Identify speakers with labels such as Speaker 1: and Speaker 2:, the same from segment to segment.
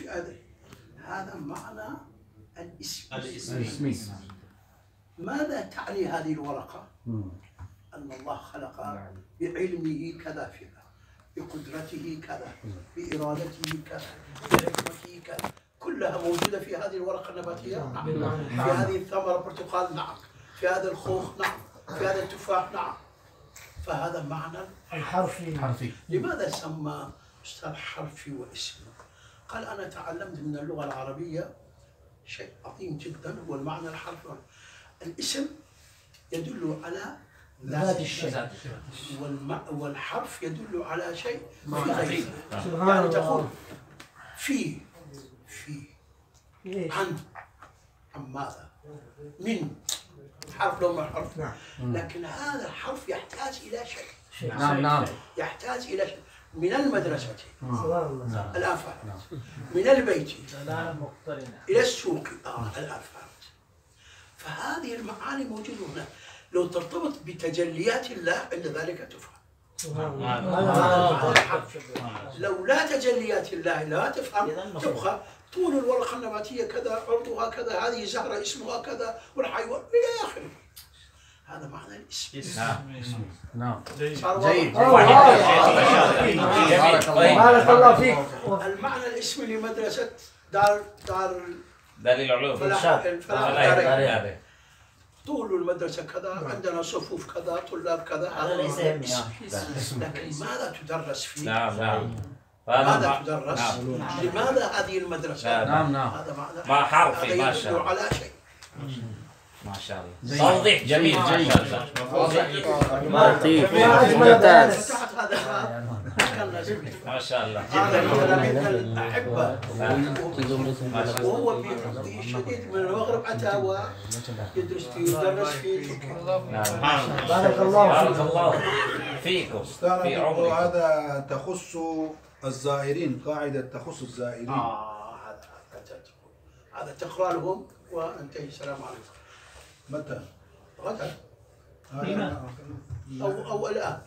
Speaker 1: في هذا معنى الاسم.
Speaker 2: الاسم.
Speaker 1: ماذا تعني هذه الورقة؟ أن الله خلق بعلمه كذا فيها، بقدرته كذا، بإرادته كذا، بحكمته كذا، كلها موجودة في هذه الورقة النباتية؟ نعم. في هذه الثمرة برتقال؟ نعم. في هذا الخوخ؟ نعم. في هذا التفاح؟ نعم. فهذا معنى الحرفي. لماذا سمى أستاذ حرفي واسم؟ قال أنا تعلمت من اللغة العربية شيء عظيم جدا هو المعنى الحرفي. الاسم يدل على ذات الشيء، والحرف يدل على شيء في غيره. يعني تقول في عن ماذا، من حرف لو ما حرف، لكن هذا الحرف يحتاج إلى شيء.
Speaker 2: نعم.
Speaker 1: يحتاج إلى شيء من المدرسة الآن فهمت، من البيت إلى السوق الآن فهمت. فهذه المعاني موجودة هنا، لو ترتبط بتجليات الله عند ذلك تفهم. لو لا تجليات الله لا تفهم، تبقى طول الورقة النباتية كذا، عرضها كذا، هذه زهرة اسمها كذا، والحيوان إلى آخره. هذا معنى الاسم.
Speaker 2: نعم.
Speaker 1: جيد.
Speaker 3: بارك الله فيك.
Speaker 1: المعنى الاسمي لمدرسة دار
Speaker 4: العلوم.
Speaker 1: فلاح. طول المدرسة كذا، عندنا صفوف كذا، طلاب كذا، هذا الاسم. لكن ماذا تدرس فيه؟
Speaker 4: نعم.
Speaker 1: ماذا تدرس؟ لماذا هذه المدرسة؟
Speaker 2: نعم.
Speaker 1: هذا معنى
Speaker 4: ما حرفي ما شاء الله.
Speaker 1: على شيء.
Speaker 4: ما شاء الله. توضيح جميل.
Speaker 2: لطيف
Speaker 1: ممتاز.
Speaker 4: ما شاء الله.
Speaker 1: هذا مثلا من الأحبة، وهو في شديد من المغرب أتى ويدرس في تركيا.
Speaker 3: بارك الله
Speaker 4: فيكم.
Speaker 5: في عمرك. هذا تخص الزائرين، قاعدة تخص الزائرين.
Speaker 1: هذا تقرأ لهم وانتهي. السلام عليكم.
Speaker 5: متى؟
Speaker 1: غدا. أو الآن.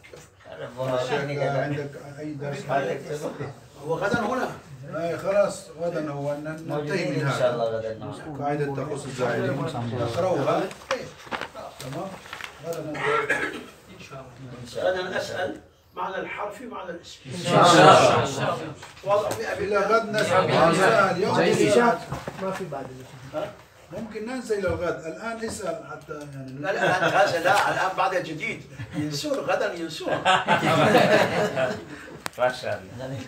Speaker 5: عندك أي درس؟
Speaker 1: هو غدا هنا.
Speaker 5: خلاص غدا هو ننتهي من هذا. إن شاء الله غدا. قاعدة تخص الزائرين نقرأها. تمام؟ غدا
Speaker 1: إن شاء الله. غدا أسأل معنى الحرف معنى الاسم.
Speaker 4: إن شاء الله.
Speaker 1: واضح.
Speaker 5: إلى غد نسأل. اليوم
Speaker 3: ما في بعد.
Speaker 5: ممكن ننسى إلى الغد، الآن اسأل حتى يعني.
Speaker 1: لا الآن بعد جديد ينسون، غدا ينسون.
Speaker 4: ما شاء الله.